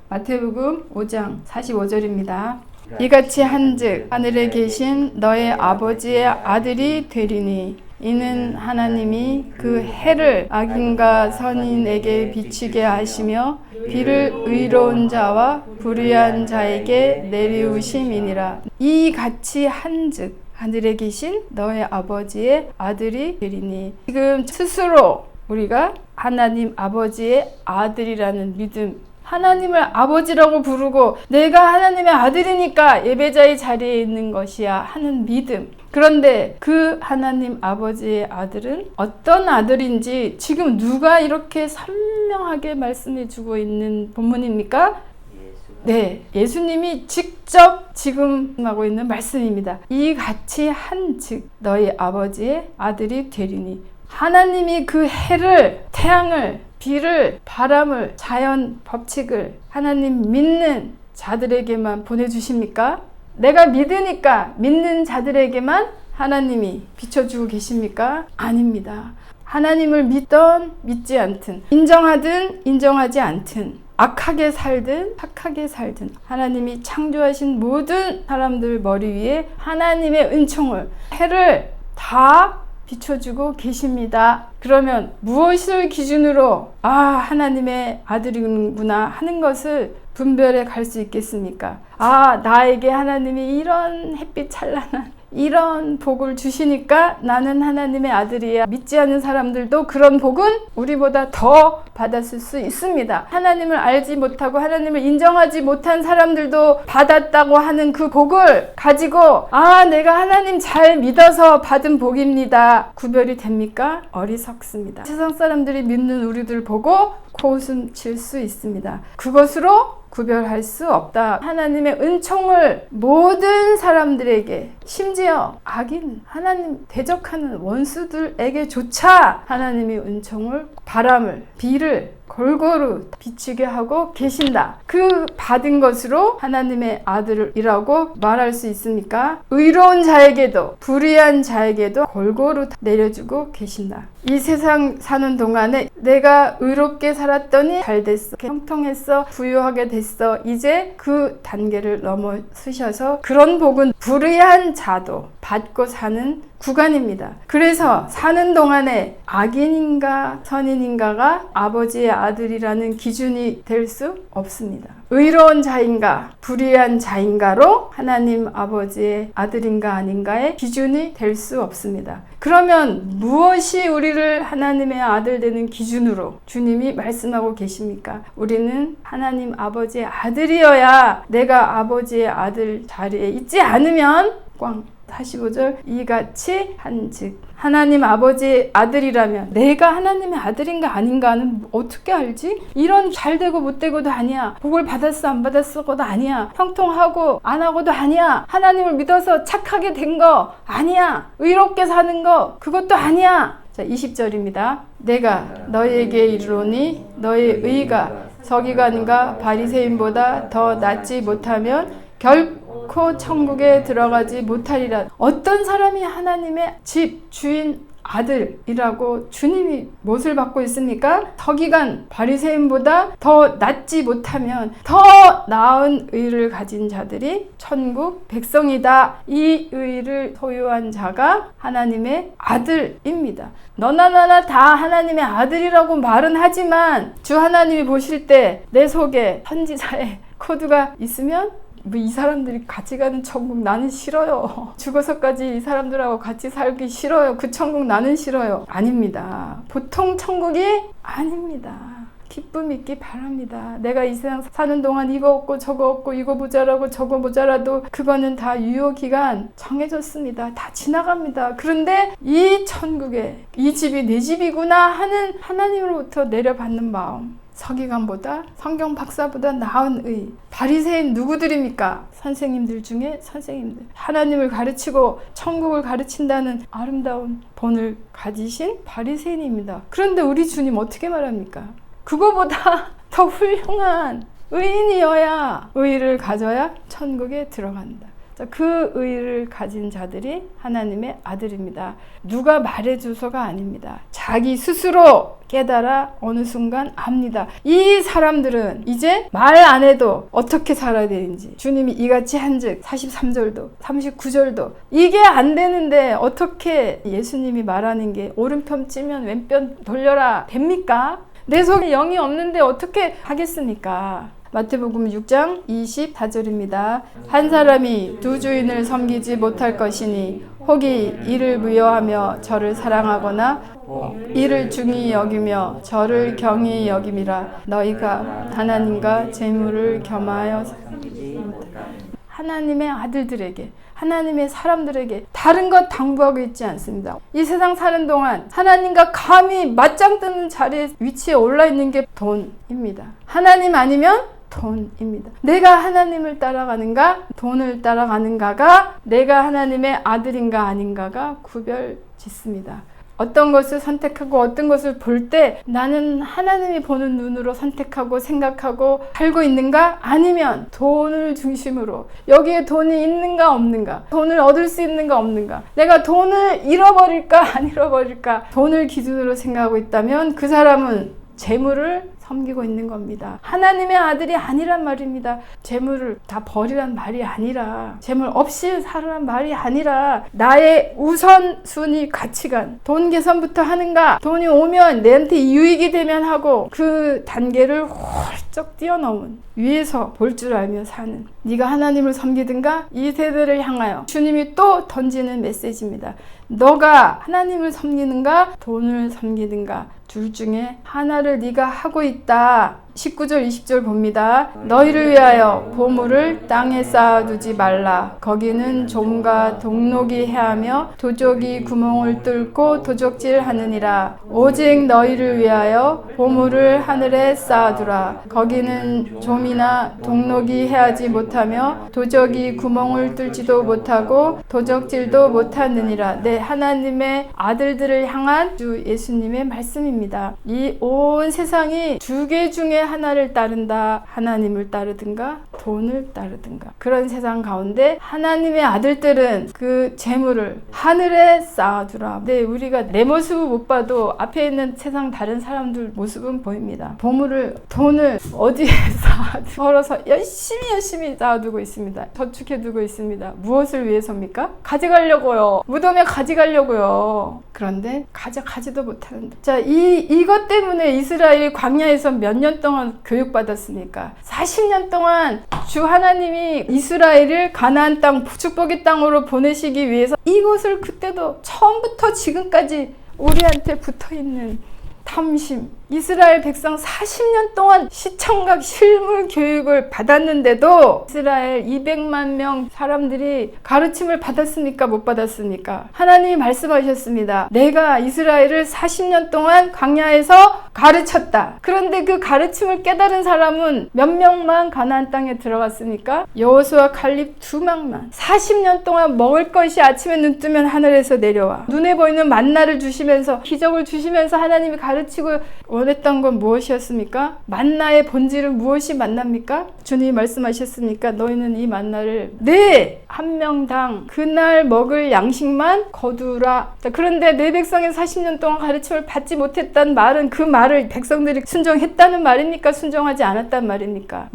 마태복음 5장 45절입니다. 이같이 한즉 하늘에 계신 너의 아버지의 아들이 되리니 이는 하나님이 그 해를 악인과 선인에게 비추게 하시며 비를 의로운 자와 불의한 자에게 내리우심이니라. 이같이 한즉 하늘에 계신 너의 아버지의 아들이 되리니, 지금 스스로 우리가 하나님 아버지의 아들이라는 믿음, 하나님을 아버지라고 부르고 내가 하나님의 아들이니까 예배자의 자리에 있는 것이야 하는 믿음. 그런데 그 하나님 아버지의 아들은 어떤 아들인지 지금 누가 이렇게 선명하게 말씀해 주고 있는 본문입니까? 네, 예수님이 직접 지금 하고 있는 말씀입니다. 이같이 한즉 너희 아버지의 아들이 되리니, 하나님이 그 해를, 태양을, 비를, 바람을, 자연 법칙을 하나님 믿는 자들에게만 보내주십니까? 내가 믿으니까 믿는 자들에게만 하나님이 비춰주고 계십니까? 아닙니다. 하나님을 믿던 믿지 않든, 인정하든 인정하지 않든, 악하게 살든 착하게 살든 하나님이 창조하신 모든 사람들 머리 위에 하나님의 은총을, 해를 다 비춰주고 계십니다. 그러면 무엇을 기준으로 하나님의 아들이구나 하는 것을 분별해 갈 수 있겠습니까? 나에게 하나님이 이런 햇빛 찬란한 이런 복을 주시니까 나는 하나님의 아들이야. 믿지 않는 사람들도 그런 복은 우리보다 더 받았을 수 있습니다. 하나님을 알지 못하고 하나님을 인정하지 못한 사람들도 받았다고 하는 그 복을 가지고 내가 하나님 잘 믿어서 받은 복입니다. 구별이 됩니까? 어리석습니다. 세상 사람들이 믿는 우리들 보고 코웃음 칠 수 있습니다. 그것으로 구별할 수 없다. 하나님의 은총을 모든 사람들에게, 심지어 악인, 하나님 대적하는 원수들에게조차 하나님의 은총을, 바람을, 비를 골고루 비추게 하고 계신다. 그 받은 것으로 하나님의 아들이라고 말할 수 있습니까? 의로운 자에게도 불의한 자에게도 골고루 내려주고 계신다. 이 세상 사는 동안에 내가 의롭게 살았더니 잘 됐어, 형통했어, 부유하게 됐어, 이제 그 단계를 넘어서셔서 그런 복은 불의한 자도 받고 사는 구간입니다. 그래서 사는 동안에 악인인가 선인인가가 아버지의 아들이라는 기준이 될 수 없습니다. 의로운 자인가 불의한 자인가로 하나님 아버지의 아들인가 아닌가의 기준이 될 수 없습니다. 그러면 무엇이 우리를 하나님의 아들 되는 기준으로 주님이 말씀하고 계십니까? 우리는 하나님 아버지의 아들이어야, 내가 아버지의 아들 자리에 있지 않으면 45절 이같이 한즉, 하나님 아버지의 아들이라면 내가 하나님의 아들인가 아닌가는 어떻게 알지? 이런 잘되고 못되고도 아니야, 복을 받았어 안 받았어도 아니야, 형통하고 안 하고도 아니야, 하나님을 믿어서 착하게 된 거 아니야, 의롭게 사는 거 그것도 아니야. 자, 20절입니다. 내가 너희에게 이르노니 너희 의가 서기관과 바리새인보다 더 낫지 못하면 결코 천국에 들어가지 못하리라. 어떤 사람이 하나님의 집 주인 아들이라고 주님이 못을 받고 있습니까? 서기관 바리새인보다 더 낫지 못하면 더 나은 의를 가진 자들이 천국 백성이다. 이 의를 소유한 자가 하나님의 아들입니다. 너나 나나 다 하나님의 아들이라고 말은 하지만 주 하나님이 보실 때 내 속에 선지자의 코드가 있으면 이 사람들이 같이 가는 천국 나는 싫어요. 죽어서까지 이 사람들하고 같이 살기 싫어요. 그 천국 나는 싫어요. 아닙니다. 보통 천국이 아닙니다. 기쁨 있기 바랍니다. 내가 이 세상 사는 동안 이거 없고 저거 없고 이거 모자라고 저거 모자라도 그거는 다 유효기간 정해졌습니다. 다 지나갑니다. 그런데 이 천국에 이 집이 내 집이구나 하는 하나님으로부터 내려받는 마음, 서기관보다, 성경 박사보다 나은 의. 바리새인 누구들입니까? 선생님들 중에 선생님들. 하나님을 가르치고 천국을 가르친다는 아름다운 본을 가지신 바리새인입니다. 그런데 우리 주님 어떻게 말합니까? 그거보다 더 훌륭한 의인이어야, 의를 가져야 천국에 들어간다. 그 의를 가진 자들이 하나님의 아들입니다. 누가 말해줘서가 아닙니다. 자기 스스로 깨달아 어느 순간 압니다. 이 사람들은 이제 말 안 해도 어떻게 살아야 되는지, 주님이 이같이 한즉 43절도 39절도 이게 안 되는데 어떻게 예수님이 말하는 게 오른편 찌면 왼편 돌려라 됩니까? 내 속에 영이 없는데 어떻게 하겠습니까? 마태복음 6장 24절입니다. 한 사람이 두 주인을 섬기지 못할 것이니 혹이 이를 부여하며 저를 사랑하거나 이를 중히 여기며 저를 경히 여김이라. 너희가 하나님과 재물을 겸하여 하나님의 아들들에게, 하나님의 사람들에게 다른 것 당부하고 있지 않습니다. 이 세상 사는 동안 하나님과 감히 맞짱 뜨는 자리에 위치에 올라 있는 게 돈입니다. 하나님 아니면 돈입니다. 내가 하나님을 따라가는가, 돈을 따라가는가가 내가 하나님의 아들인가 아닌가가 구별 짓습니다. 어떤 것을 선택하고 어떤 것을 볼 때 나는 하나님이 보는 눈으로 선택하고 생각하고 살고 있는가, 아니면 돈을 중심으로 여기에 돈이 있는가 없는가, 돈을 얻을 수 있는가 없는가, 내가 돈을 잃어버릴까 안 잃어버릴까 돈을 기준으로 생각하고 있다면 그 사람은 재물을 섬기고 있는 겁니다. 하나님의 아들이 아니란 말입니다. 재물을 다 버리란 말이 아니라, 재물 없이 살으란 말이 아니라, 나의 우선순위 가치관, 돈 계산부터 하는가, 돈이 오면 내한테 유익이 되면 하고 그 단계를 훌쩍 뛰어넘은, 위에서 볼 줄 알며 사는, 네가 하나님을 섬기든가. 이 세대를 향하여 주님이 또 던지는 메시지입니다. 너가 하나님을 섬기는가 돈을 섬기든가, 둘 중에 하나를 네가 하고 있다. 19절 20절 봅니다. 너희를 위하여 보물을 땅에 쌓아두지 말라. 거기는 좀과 동록이 해하며 도적이 구멍을 뚫고 도적질하느니라. 오직 너희를 위하여 보물을 하늘에 쌓아두라. 거기는 좀이나 동록이 해하지 못하며 도적이 구멍을 뚫지도 못하고 도적질도 못하느니라. 네, 하나님의 아들들을 향한 주 예수님의 말씀입니다. 이 온 세상이 두 개 중에 하나를 따른다. 하나님을 따르든가 돈을 따르든가. 그런 세상 가운데 하나님의 아들들은 그 재물을 하늘에 쌓아두라. 네, 우리가 내 모습을 못 봐도 앞에 있는 세상 다른 사람들 모습은 보입니다. 보물을, 돈을 어디에 걸어서 열심히 쌓아두고 있습니다. 저축해두고 있습니다. 무엇을 위해서입니까? 가져가려고요. 무덤에 가져가려고요. 그런데 가져가지도 못하는데. 자, 이것 때문에 이스라엘이 광야에서 몇 년 동안 교육받았습니까? 40년 동안 주 하나님이 이스라엘을 가나안 땅, 축복의 땅으로 보내시기 위해서 이것을 그때도 처음부터 지금까지 우리한테 붙어있는 탐심. 이스라엘 백성 40년 동안 시청각 실물 교육을 받았는데도 이스라엘 200만 명 사람들이 가르침을 받았습니까? 못 받았습니까? 하나님이 말씀하셨습니다. 내가 이스라엘을 40년 동안 광야에서 가르쳤다. 그런데 그 가르침을 깨달은 사람은 몇 명만 가나안 땅에 들어갔습니까? 여호수아 칼렙 2명만. 40년 동안 먹을 것이 아침에 눈 뜨면 하늘에서 내려와 눈에 보이는 만나를 주시면서, 기적을 주시면서 하나님이 가르치고 원했던 건 무엇이었습니까? 만나의 본질은 무엇이 만납니까? 주님이 말씀하셨습니까? 너희는 이 만나를 한 명당 그날 먹을 양식만 거두라. 자, 그런데 내 백성이 40년 동안 가르침을 받지 못했다는 말은 그 말을 백성들이 순종했다는 말입니까? 순종하지 않았단 말입니까?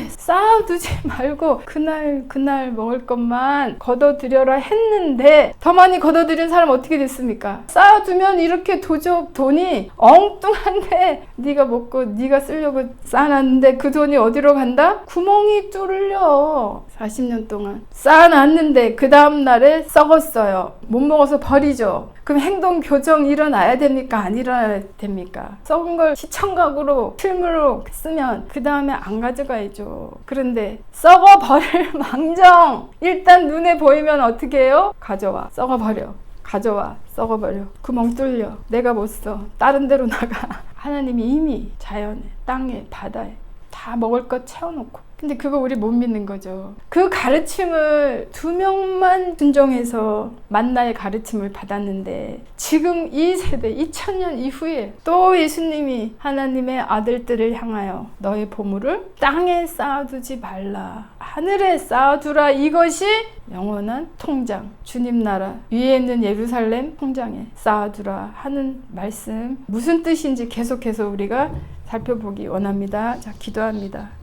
쌓아두지 말고 그날 먹을 것만 걷어들여라 했는데 더 많이 걷어들인 사람 어떻게 됐습니까? 쌓아두면 이렇게 도적 돈이 엉뚱한데 네가 먹고 네가 쓰려고 쌓아놨는데 그 돈이 어디로 간다? 구멍이 뚫려. 40년 동안 쌓아놨는데 그 다음날에 썩었어요. 못 먹어서 버리죠. 그럼 행동 교정 일어나야 됩니까? 안 일어나야 됩니까? 썩은 걸 시청각으로 실물로 쓰면 그 다음에 안 가져가야죠. 그런데 썩어버릴 망정, 일단 눈에 보이면 어떻게 해요? 가져와, 썩어버려. 가져와, 썩어버려. 구멍 뚫려. 내가 못 써. 다른 데로 나가. 하나님이 이미 자연에, 땅에, 바다에 다 다 먹을 것 채워놓고. 근데 그거 우리 못 믿는 거죠. 그 가르침을 2명만 순종해서 만나의 가르침을 받았는데 지금 이 세대 2000년 이후에 또 예수님이 하나님의 아들들을 향하여 너의 보물을 땅에 쌓아두지 말라, 하늘에 쌓아두라. 이것이 영원한 통장, 주님 나라 위에 있는 예루살렘 통장에 쌓아두라 하는 말씀, 무슨 뜻인지 계속해서 우리가 살펴보기 원합니다. 자, 기도합니다.